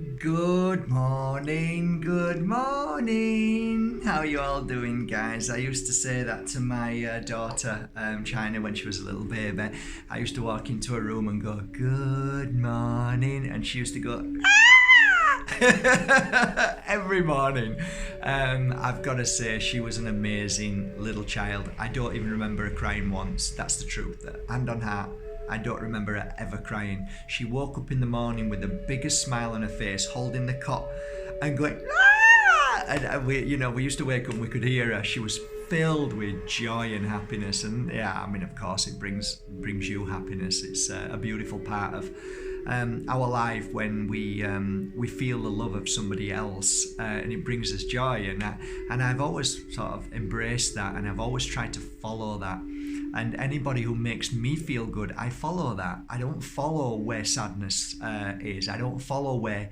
Good morning, good morning. How are you all doing, guys? I used to say that to my daughter, China, when she was a little baby. I used to walk into a room and go, good morning, and she used to go, every morning. I've got to say, she was an amazing little child. I don't even remember her crying once. That's the truth. Hand on heart. I don't remember her ever crying. She woke up in the morning with the biggest smile on her face, holding the cot and going, ah! And we used to wake up and we could hear her. She was filled with joy and happiness. And yeah, I mean, of course, it brings you happiness. It's a beautiful part of our life when we feel the love of somebody else, and it brings us joy. And I've always sort of embraced that, and I've always tried to follow that. And anybody who makes me feel good, I follow that. I don't follow where sadness is. I don't follow where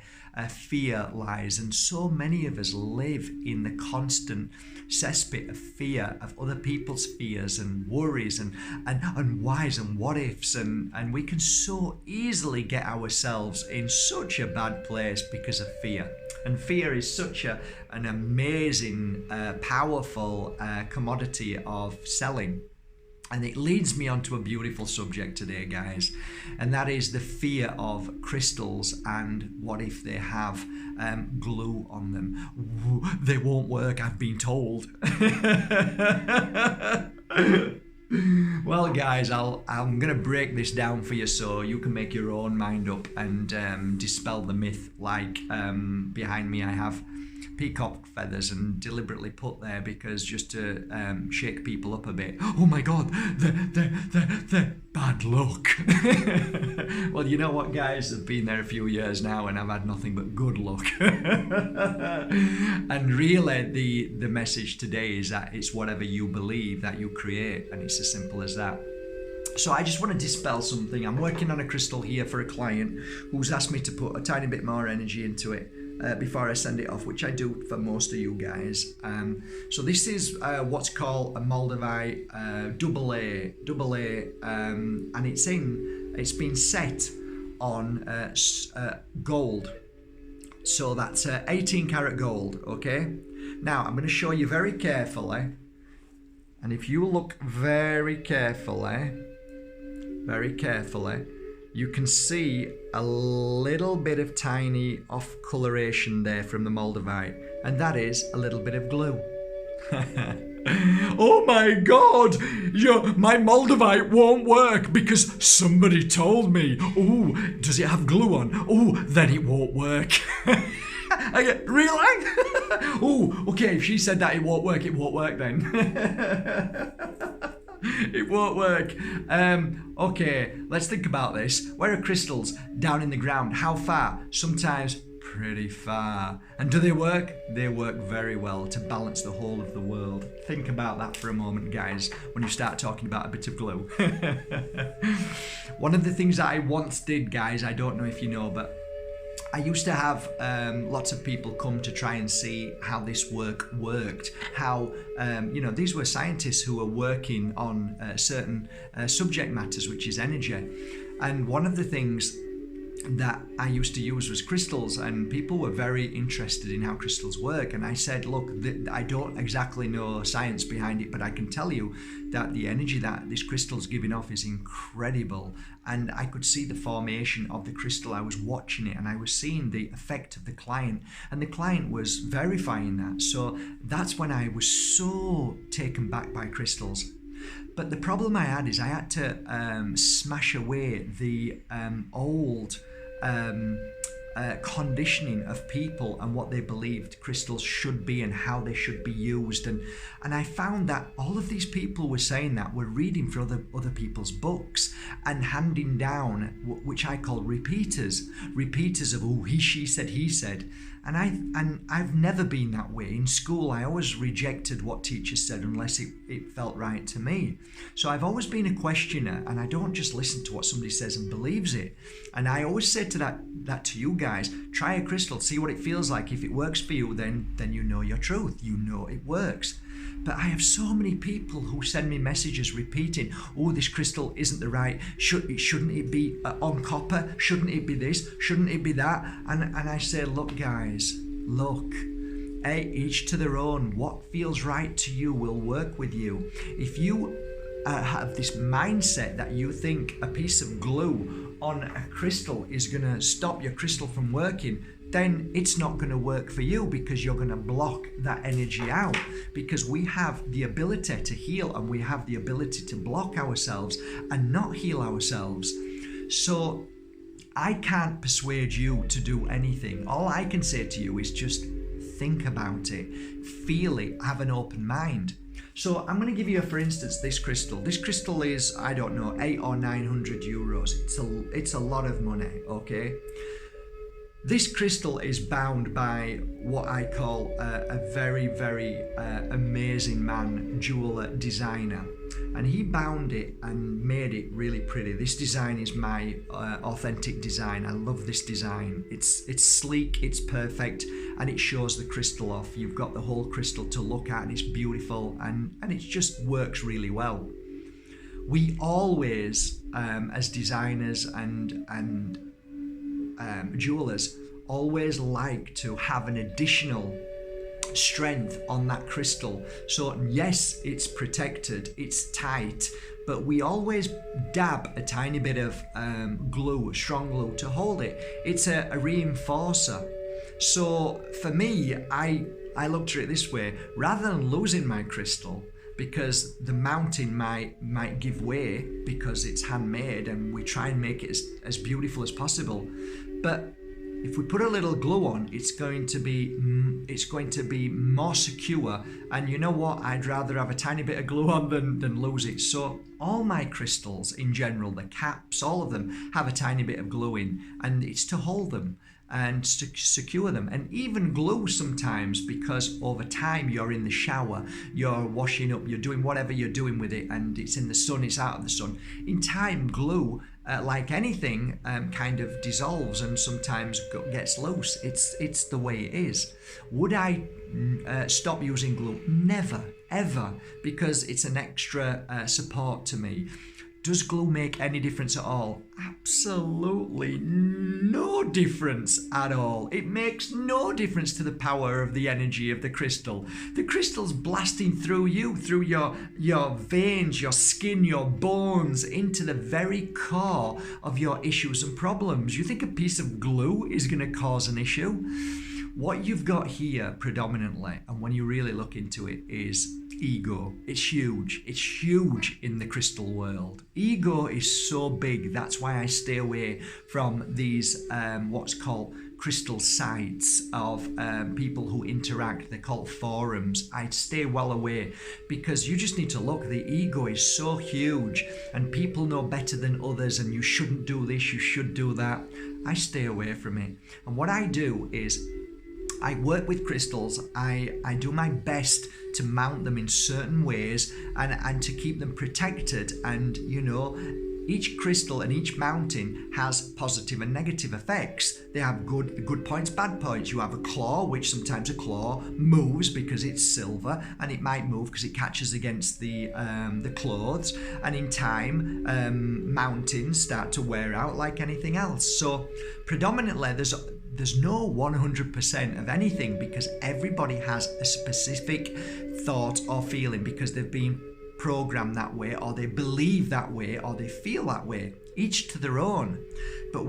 fear lies. And so many of us live in the constant cesspit of fear, of other people's fears and worries and whys and what ifs. And we can so easily get ourselves in such a bad place because of fear. And fear is such an amazing, powerful commodity of selling. And it leads me on to a beautiful subject today, guys, and that is the fear of crystals and what if they have glue on them. They won't work, I've been told. Well, guys, I'm going to break this down for you so you can make your own mind up and dispel the myth. Like behind me I have peacock feathers and deliberately put there because just to shake people up a bit. Oh my God, the bad luck. Well, you know what, guys? I've been there a few years now and I've had nothing but good luck. And really the message today is that it's whatever you believe that you create, and it's as simple as that. So I just want to dispel something. I'm working on a crystal here for a client who's asked me to put a tiny bit more energy into it before I send it off, which I do for most of you guys. So this is what's called a Moldavite AA, and it's been set on gold. So that's 18 karat gold, okay? Now I'm going to show you very carefully, and if you look very carefully, you can see a little bit of tiny off coloration there from the Moldavite, and that is a little bit of glue. Oh my God, my Moldavite won't work because somebody told me. Oh, does it have glue on? Oh, then it won't work. I get, really? Oh, okay, if she said that it won't work then. It won't work. Okay, let's think about this. Where are crystals? Down in the ground. How far? Sometimes pretty far. And do they work? They work very well to balance the whole of the world. Think about that for a moment, guys, when you start talking about a bit of glue. One of the things that I once did, guys, I don't know if you know, but I used to have lots of people come to try and see how this worked. How, these were scientists who were working on certain subject matters, which is energy. And one of the things that I used to use was crystals, and people were very interested in how crystals work. And I said, look, I don't exactly know science behind it, but I can tell you that the energy that this crystal's giving off is incredible. And I could see the formation of the crystal. I was watching it and I was seeing the effect of the client, and the client was verifying that. So that's when I was so taken back by crystals. But the problem I had is I had to smash away the old conditioning of people and what they believed crystals should be and how they should be used. And I found that all of these people were saying that, were reading from other people's books and handing down, which I call repeaters of, oh, he, she said, he said. And I've never been that way. In school, I always rejected what teachers said unless it felt right to me. So I've always been a questioner, and I don't just listen to what somebody says and believes it. And I always say to that to you guys, guys, try a crystal, see what it feels like. If it works for you, then you know your truth. You know it works. But I have so many people who send me messages repeating, oh, this crystal isn't the right, shouldn't it be on copper? Shouldn't it be this? Shouldn't it be that? And I say, look guys, look, each to their own. What feels right to you will work with you. If you have this mindset that you think a piece of glue on a crystal is going to stop your crystal from working, then it's not going to work for you, because you're going to block that energy out. Because we have the ability to heal, and we have the ability to block ourselves and not heal ourselves. So I can't persuade you to do anything. All I can say to you is just think about it, feel it, have an open mind. So I'm going to give you, for instance, this crystal. This crystal is, I don't know, 800 or 900 euros. It's a lot of money, okay? This crystal is bound by what I call a very, very amazing man, jeweler, designer. And he bound it and made it really pretty. This design is my authentic design. I love this design. It's sleek, it's perfect, and it shows the crystal off. You've got the whole crystal to look at, and it's beautiful, and it just works really well. We always, as designers and jewelers, always like to have an additional strength on that crystal. So yes, it's protected, it's tight, but we always dab a tiny bit of glue, strong glue, to hold it. It's a reinforcer. So for me, I looked at it this way: rather than losing my crystal because the mounting might give way because it's handmade, and we try and make it as beautiful as possible, but if we put a little glue on, it's going to be more secure. And you know what? I'd rather have a tiny bit of glue on than lose it. So all my crystals in general, the caps, all of them have a tiny bit of glue in, and it's to hold them and to secure them. And even glue sometimes, because over time you're in the shower, you're washing up, you're doing whatever you're doing with it, and it's in the sun, it's out of the sun. In time, glue, like anything, kind of dissolves and sometimes gets loose. It's the way it is. Would I stop using glue? Never, ever, because it's an extra support to me. Does glue make any difference at all? Absolutely no difference at all. It makes no difference to the power of the energy of the crystal. The crystal's blasting through you, through your veins, your skin, your bones, into the very core of your issues and problems. You think a piece of glue is going to cause an issue? What you've got here predominantly, and when you really look into it, is ego. It's huge. It's huge in the crystal world. Ego is so big. That's why I stay away from these what's called crystal sites of people who interact. They're called forums. I'd stay well away, because you just need to look. The ego is so huge, and people know better than others, and you shouldn't do this, you should do that. I stay away from it. And what I do is I work with crystals. I do my best to mount them in certain ways and to keep them protected. And you know, each crystal and each mounting has positive and negative effects. They have good points, bad points. You have a claw, which sometimes a claw moves because it's silver, and it might move because it catches against the clothes. And in time, mountings start to wear out like anything else. So predominantly, there's no 100% of anything, because everybody has a specific thought or feeling because they've been programmed that way, or they believe that way, or they feel that way. Each to their own. But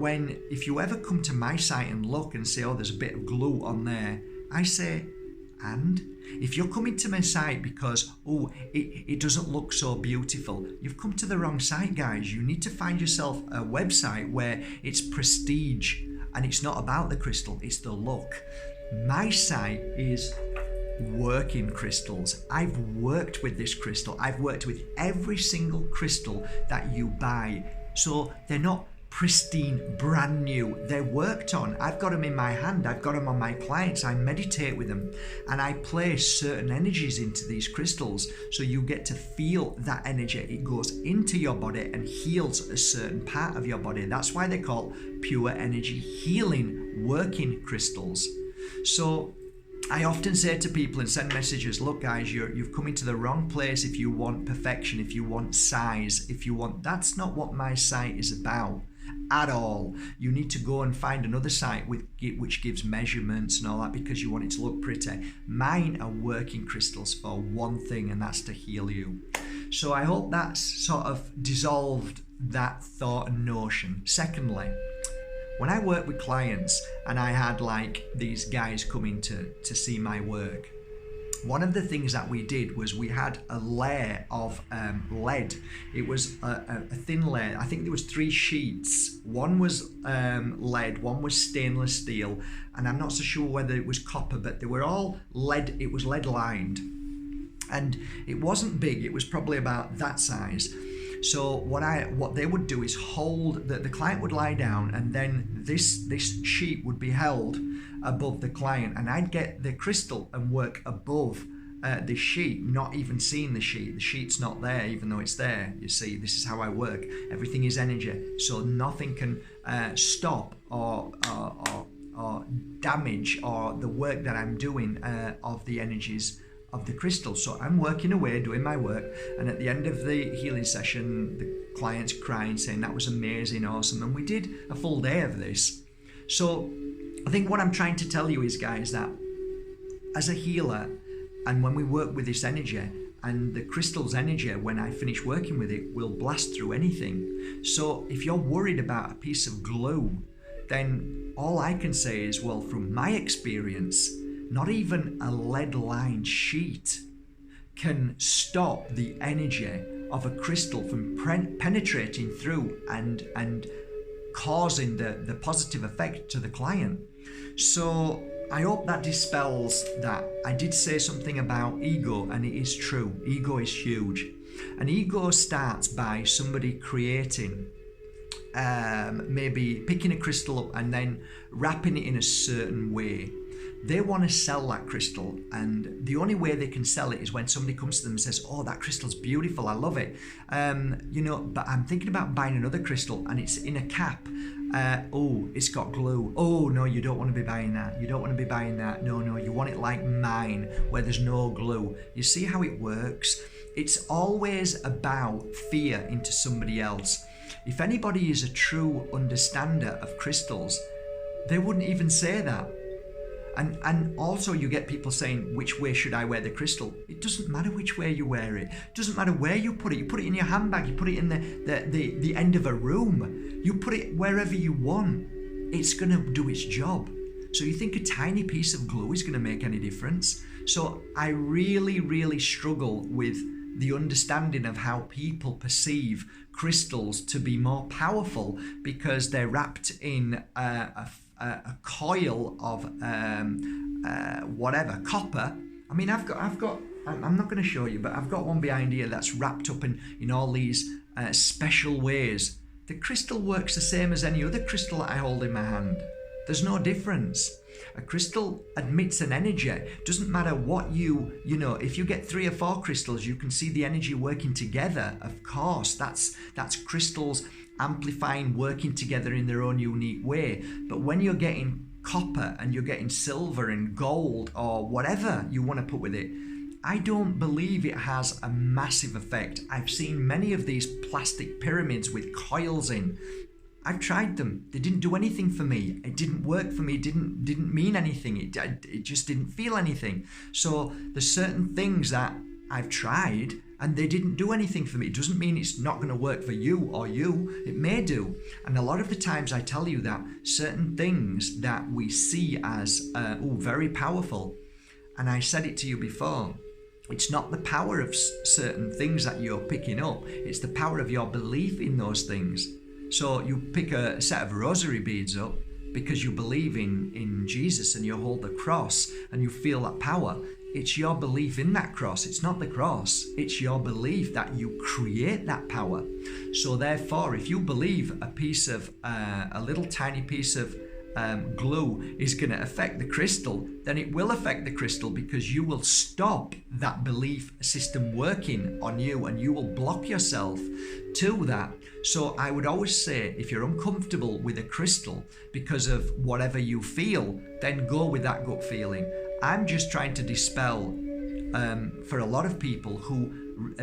if you ever come to my site and look and say, oh, there's a bit of glue on there, I say, and if you're coming to my site because, oh, it doesn't look so beautiful, you've come to the wrong site, guys. You need to find yourself a website where it's prestige. And it's not about the crystal, it's the look. My site is working crystals. I've worked with this crystal. I've worked with every single crystal that you buy. So they're not pristine, brand new. They're worked on. I've got them in my hand. I've got them on my clients. I meditate with them and I place certain energies into these crystals so you get to feel that energy. It goes into your body and heals a certain part of your body. That's why they're called pure energy healing working crystals. So I often say to people and send messages, look guys, you've come into the wrong place if you want perfection, if you want size, that's not what my site is about at all. You need to go and find another site which gives measurements and all that because you want it to look pretty. Mine are working crystals for one thing, and that's to heal you. So I hope that's sort of dissolved that thought and notion. Secondly, when I work with clients and I had like these guys coming to see my work, one of the things that we did was we had a layer of lead. It was a thin layer. I think there was 3 sheets. One was lead, one was stainless steel, and I'm not so sure whether it was copper, but they were all lead. It was lead lined, and it wasn't big. It was probably about that size. So what they would do is hold the client would lie down, and then this sheet would be held above the client, and I'd get the crystal and work above the sheet, not even seeing the sheet. The sheet's not there, even though it's there. You see, this is how I work. Everything is energy, so nothing can stop or damage or the work that I'm doing of the energies of the crystal. So I'm working away, doing my work, and at the end of the healing session, the client's crying, saying that was amazing, awesome, and we did a full day of this. So I think what I'm trying to tell you is, guys, that as a healer, and when we work with this energy, and the crystal's energy, when I finish working with it, will blast through anything. So if you're worried about a piece of glue, then all I can say is, well, from my experience, not even a lead-lined sheet can stop the energy of a crystal from penetrating through and causing the positive effect to the client. So I hope that dispels that. I did say something about ego, and it is true. Ego is huge. And ego starts by somebody creating, maybe picking a crystal up and then wrapping it in a certain way. They want to sell that crystal, and the only way they can sell it is when somebody comes to them and says, oh, that crystal's beautiful, I love it, but I'm thinking about buying another crystal and it's in a cap. Oh, it's got glue. Oh no, you don't want to be buying that. You don't want to be buying that. No, you want it like mine, where there's no glue. You see how it works? It's always about fear into somebody else. If anybody is a true understander of crystals, they wouldn't even say that. And also you get people saying, which way should I wear the crystal? It doesn't matter which way you wear it. It doesn't matter where you put it. You put it in your handbag, you put it in the end of a room. You put it wherever you want. It's going to do its job. So you think a tiny piece of glue is going to make any difference? So I really, really struggle with the understanding of how people perceive crystals to be more powerful because they're wrapped in a coil of whatever, copper. I mean, I've got. I'm not going to show you, but I've got one behind here that's wrapped up in all these special ways. The crystal works the same as any other crystal that I hold in my hand. There's no difference. A crystal emits an energy. Doesn't matter what if you get 3 or 4 crystals, you can see the energy working together. Of course, that's crystals amplifying, working together in their own unique way. But when you're getting copper and you're getting silver and gold or whatever you want to put with it, I don't believe it has a massive effect. I've seen many of these plastic pyramids with coils in. I've tried them. They didn't do anything for me. It didn't work for me. It didn't mean anything. It just didn't feel anything. So there's certain things that I've tried and they didn't do anything for me. It doesn't mean it's not going to work for you or you. It may do. And a lot of the times I tell you that certain things that we see as very powerful, and I said it to you before, it's not the power of certain things that you're picking up. It's the power of your belief in those things. So you pick a set of rosary beads up because you believe in Jesus and you hold the cross and you feel that power. It's your belief in that cross. It's not the cross. It's your belief that you create that power. So therefore, if you believe a little tiny piece of glue is going to affect the crystal, then it will affect the crystal, because you will stop that belief system working on you, and you will block yourself to that. So I would always say, if you're uncomfortable with a crystal because of whatever you feel, then go with that gut feeling. I'm just trying to dispel for a lot of people who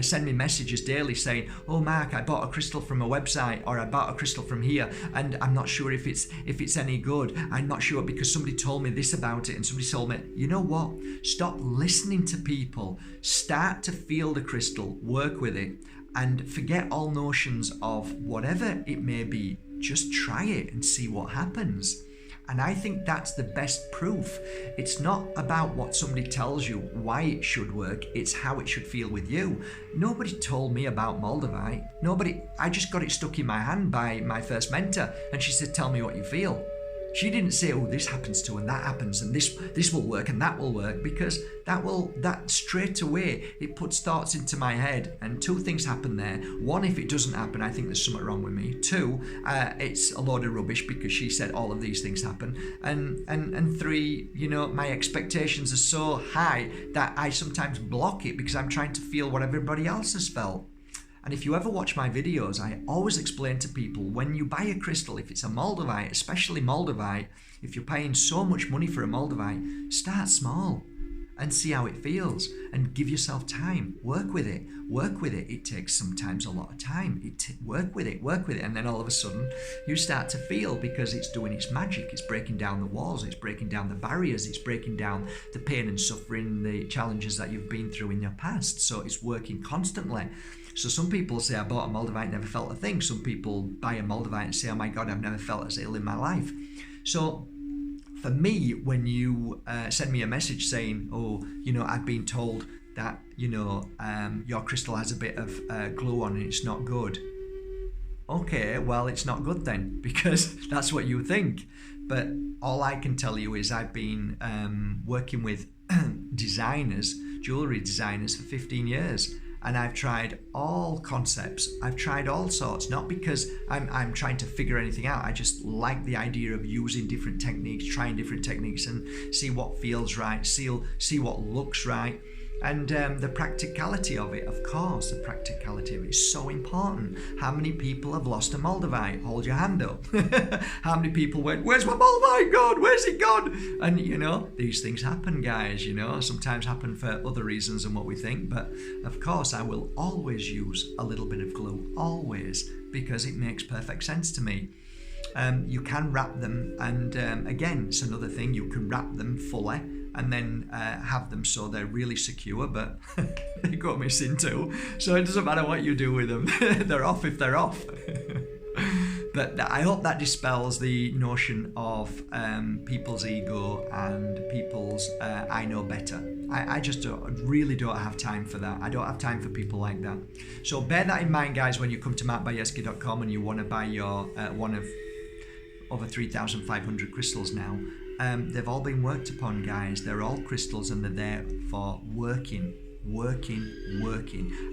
send me messages daily saying, oh Mark, I bought a crystal from a website, or I bought a crystal from here, and I'm not sure if it's any good. I'm not sure because somebody told me this about it, and somebody told me. You know what? Stop listening to people. Start to feel the crystal, work with it, and forget all notions of whatever it may be. Just try it and see what happens. And I think that's the best proof. It's not about what somebody tells you why it should work, it's how it should feel with you. Nobody told me about Moldavite. I just got it stuck in my hand by my first mentor, and she said, tell me what you feel. She didn't say, oh, this happens to and that happens and this will work and that will work, because that straight away, it puts thoughts into my head, and two things happen there. One, if it doesn't happen, I think there's something wrong with me. Two, it's a load of rubbish because she said all of these things happen. And three, my expectations are so high that I sometimes block it because I'm trying to feel what everybody else has felt. And if you ever watch my videos, I always explain to people, when you buy a crystal, if it's a Moldavite, especially Moldavite, if you're paying so much money for a Moldavite, start small and see how it feels, and give yourself time. Work with it. It takes sometimes a lot of time. Work with it. And then all of a sudden you start to feel, because it's doing its magic. It's breaking down the walls. It's breaking down the barriers. It's breaking down the pain and suffering, the challenges that you've been through in your past. So it's working constantly. So some people say, I bought a Moldavite, never felt a thing. Some people buy a Moldavite and say, oh my God, I've never felt as ill in my life. So for me, when you send me a message saying, oh, I've been told that, your crystal has a bit of glue on it, it's not good. Okay, well, it's not good then, because that's what you think. But all I can tell you is I've been working with jewelry designers for 15 years. And I've tried all concepts. I've tried all sorts, not because I'm trying to figure anything out. I just like the idea of using different techniques, trying different techniques, and see what feels right, see what looks right. And the practicality of it, of course, the practicality of it is so important. How many people have lost a Moldavite? Hold your hand up. How many people went, where's my Moldavite gone? Where's it gone? And, these things happen, guys, sometimes happen for other reasons than what we think. But, of course, I will always use a little bit of glue, always, because it makes perfect sense to me. You can wrap them, and again, it's another thing, you can wrap them fully and then have them so they're really secure, but they go missing too. So it doesn't matter what you do with them. They're off if they're off. But I hope that dispels the notion of people's ego and people's I know better. I just really don't have time for that. I don't have time for people like that. So bear that in mind, guys, when you come to markbajerski.com and you want to buy your one of over 3,500 crystals now. They've all been worked upon, guys. They're all crystals, and they're there for working.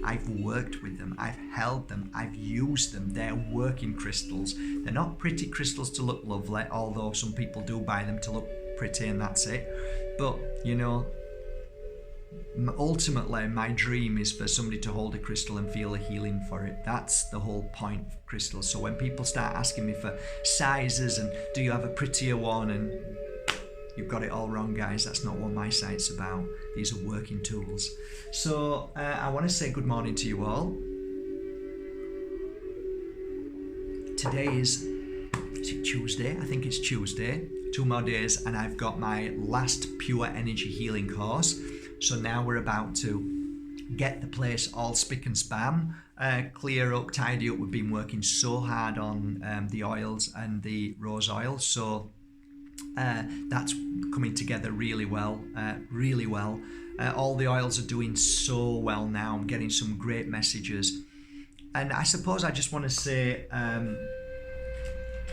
I've worked with them. I've held them. I've used them. They're working crystals. They're not pretty crystals to look lovely, although some people do buy them to look pretty and that's it. But, ultimately, my dream is for somebody to hold a crystal and feel a healing for it. That's the whole point of crystals. So when people start asking me for sizes and do you have a prettier one, and you've got it all wrong, guys. That's not what my site's about. These are working tools. So I want to say good morning to you all. Today is it Tuesday? I think it's Tuesday. 2 more days and I've got my last pure energy healing course. So now we're about to get the place all spick and span, clear up, tidy up. We've been working so hard on the oils and the rose oil. So that's coming together really well, all the oils are doing so well now. I'm getting some great messages, and I suppose I just want to say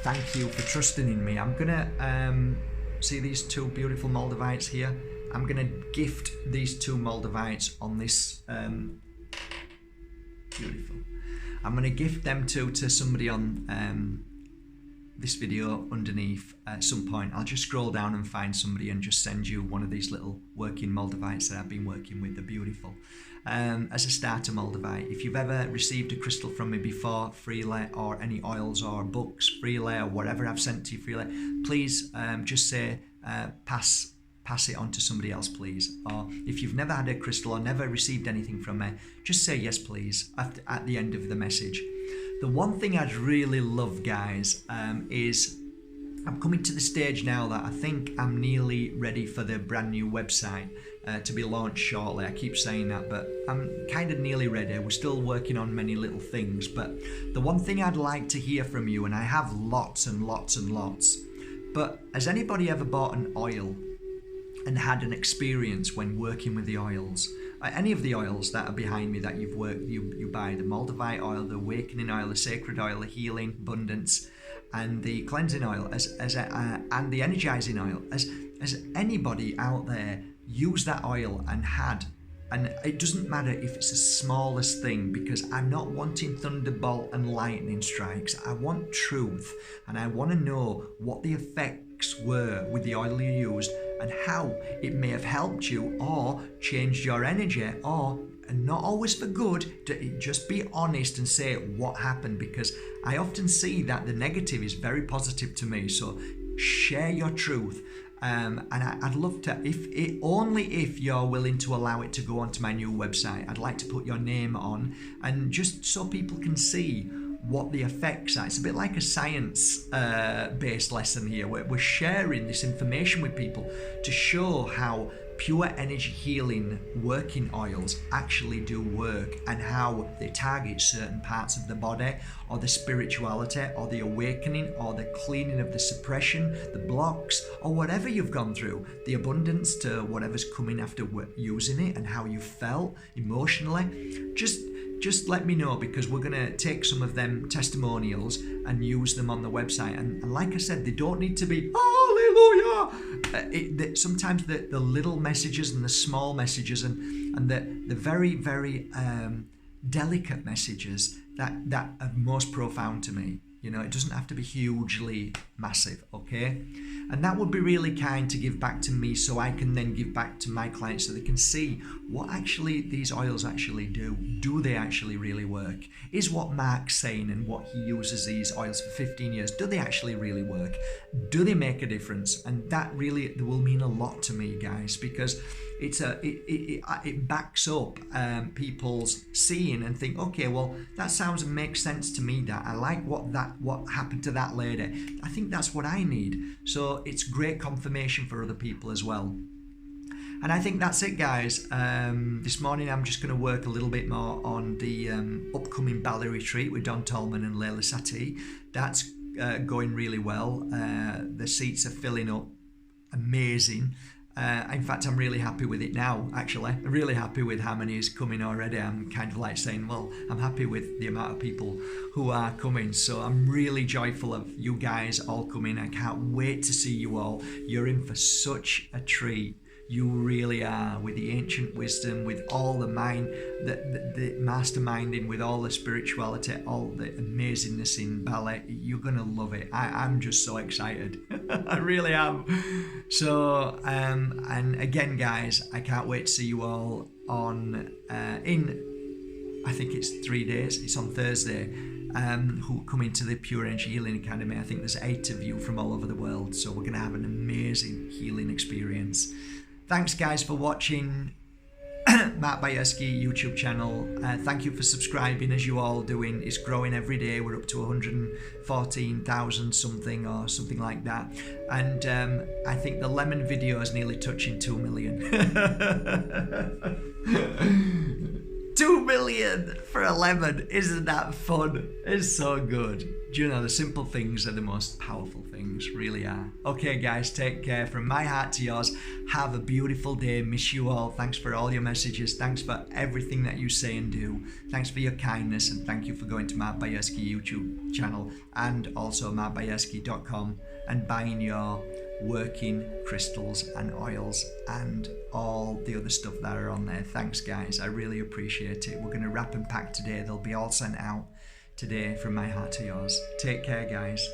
thank you for trusting in me. I'm gonna see these two beautiful Moldavites here. I'm going to gift these 2 Moldavites on this. Beautiful. I'm going to gift them to somebody on this video underneath at some point. I'll just scroll down and find somebody and just send you one of these little working Moldavites that I've been working with. They're beautiful. As a starter Moldavite, if you've ever received a crystal from me before, freely, or any oils or books, freely, or whatever I've sent to you freely, please just say pass it on to somebody else, please. Or if you've never had a crystal or never received anything from me, just say yes, please, at the end of the message. The one thing I'd really love, guys, is I'm coming to the stage now that I think I'm nearly ready for the brand new website to be launched shortly. I keep saying that, but I'm kind of nearly ready. We're still working on many little things, but the one thing I'd like to hear from you, and I have lots and lots and lots, but has anybody ever bought an oil and had an experience when working with the oils? Any of the oils that are behind me that you've worked, you buy the Moldavite oil, the awakening oil, the sacred oil, the healing, abundance, and the cleansing oil, and the energizing oil. Has anybody out there used that oil and had? And it doesn't matter if it's the smallest thing, because I'm not wanting thunderbolt and lightning strikes. I want truth, and I want to know what the effects were with the oil you used and how it may have helped you or changed your energy, or, and not always for good, to just be honest and say what happened, because I often see that the negative is very positive to me. So share your truth. And I'd love to, only if you're willing to allow it to go onto my new website, I'd like to put your name on, and just so people can see what the effects are. It's a bit like a science based lesson here. We're sharing this information with people to show how pure energy healing working oils actually do work, and how they target certain parts of the body, or the spirituality, or the awakening, or the cleaning of the suppression, the blocks, or whatever you've gone through, the abundance to whatever's coming after using it, and how you felt emotionally. Just let me know, because we're going to take some of them testimonials and use them on the website. And like I said, they don't need to be hallelujah. Sometimes the little messages and the small messages and the very, very delicate messages that are most profound to me. You know, it doesn't have to be hugely massive, okay? And that would be really kind to give back to me, so I can then give back to my clients, so they can see what actually these oils actually do. Do they actually really work? Is what Mark's saying and what he uses these oils for 15 years, do they actually really work? Do they make a difference? And that really will mean a lot to me, guys, because it backs up people's seeing and think, okay, well, that sounds and makes sense to me. That I like what happened to that lady. I think that's what I need. So it's great confirmation for other people as well. And I think that's it, guys. This morning I'm just going to work a little bit more on the upcoming Bali retreat with Don Tolman and Lella Satie. That's going really well. The seats are filling up. Amazing. In fact, I'm really happy with it now, actually. I'm really happy with how many is coming already. I'm kind of like saying, well, I'm happy with the amount of people who are coming. So I'm really joyful of you guys all coming. I can't wait to see you all. You're in for such a treat. You really are, with the ancient wisdom, with all the mind, the masterminding, with all the spirituality, all the amazingness in Bali. You're going to love it. I'm just so excited. I really am. So, and again, guys, I can't wait to see you all on, I think it's 3 days. It's on Thursday. Who come into the Pure Energy Healing Academy. I think there's 8 of you from all over the world. So we're going to have an amazing healing experience. Thanks, guys, for watching Mark Bajerski YouTube channel. Thank you for subscribing, as you all doing. It's growing every day. We're up to 114,000 something or something like that. And I think the lemon video is nearly touching 2 million. 2 million for a lemon. Isn't that fun? It's so good. Do you know, the simple things are the most powerful things, really are. Okay, guys, take care. From my heart to yours, have a beautiful day. Miss you all. Thanks for all your messages. Thanks for everything that you say and do. Thanks for your kindness, and thank you for going to Mark Bajerski YouTube channel and also markbajerski.com and buying your working crystals and oils and all the other stuff that are on there. Thanks guys, I really appreciate it. We're going to wrap and pack today. They'll be all sent out today from my heart to yours. Take care guys.